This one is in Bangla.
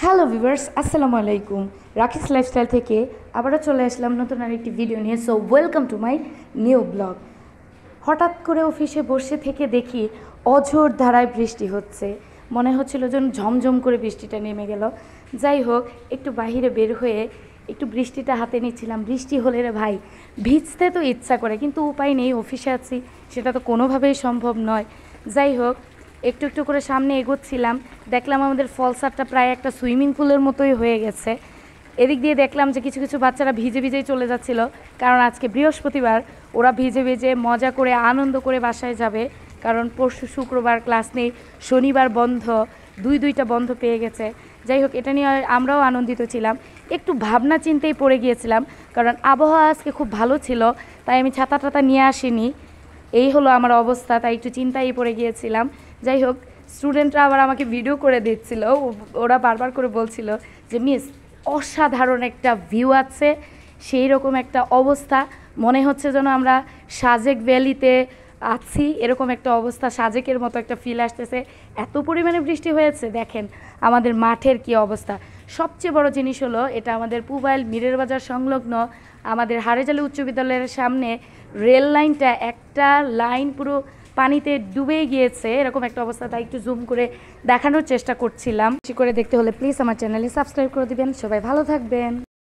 হ্যালো ভিউয়ার্স, আসসালামু আলাইকুম। রাকিস লাইফস্টাইল থেকে আবারও চলে আসলাম নতুন আরেকটি ভিডিও নিয়ে। So welcome to my new blog. হঠাৎ করে অফিসে বসে থেকে দেখি অঝোর ধারায় বৃষ্টি হচ্ছে। মনে হচ্ছিল যেন ঝমঝম করে বৃষ্টিটা নেমে গেল। যাই হোক, একটু বাইরে বের হয়ে একটু বৃষ্টিটা হাতে নিচ্ছিলাম। বৃষ্টি হলে রে ভাই ভিজতে তো ইচ্ছা করে, কিন্তু উপায় নেই, অফিসে আছি, সেটা তো কোনোভাবেই সম্ভব নয়। যাই হোক, একটু একটু করে সামনে এগোচ্ছিলাম, দেখলাম আমাদের ফলসারটা প্রায় একটা সুইমিং পুলের মতোই হয়ে গেছে। এদিক দিয়ে দেখলাম যে কিছু কিছু বাচ্চারা ভিজে ভিজেই চলে যাচ্ছিল, কারণ আজকে বৃহস্পতিবার। ওরা ভিজে ভিজে মজা করে আনন্দ করে বাসায় যাবে, কারণ পরশু শুক্রবার ক্লাস নেই, শনিবার বন্ধ, দুইটা বন্ধ পেয়ে গেছে। যাই হোক, এটা নিয়ে আমরাও আনন্দিত ছিলাম। একটু ভাবনা চিন্তেই পড়ে গিয়েছিলাম, কারণ আবহাওয়া আজকে খুব ভালো ছিল, তাই আমি ছাতা টাতা নিয়ে আসিনি। এই হলো আমার অবস্থা, তাই একটু চিন্তায় পড়ে গিয়েছিলাম। যাই হোক, স্টুডেন্টরা আবার আমাকে ভিডিও করে দিচ্ছিল, ওরা বারবার করে বলছিল যে মিস, অসাধারণ একটা ভিউ আছে, সেই রকম একটা অবস্থা, মনে হচ্ছে যেন আমরা সাজেক ভ্যালিতে আছি, এরকম একটা অবস্থা, সাজেকের মতো একটা ফিল আসতেছে। এত পরিমাণে বৃষ্টি হয়েছে, দেখেন আমাদের মাঠের কি অবস্থা। সবচেয়ে বড় জিনিস হলো, এটা আমাদের পুবাইল মিরের বাজার সংলগ্ন আমাদের হাড়েজালি উচ্চ বিদ্যালয়ের সামনে রেল লাইনটা, একটা লাইন পুরো পানিতে ডুবে গিয়েছে, এরকম একটা অবস্থা। তাই একটু জুম করে দেখানোর চেষ্টা করছিলাম। বেশি করে দেখতে হলে প্লিজ আমার চ্যানেলে সাবস্ক্রাইব করে দিবেন। সবাই ভালো থাকবেন।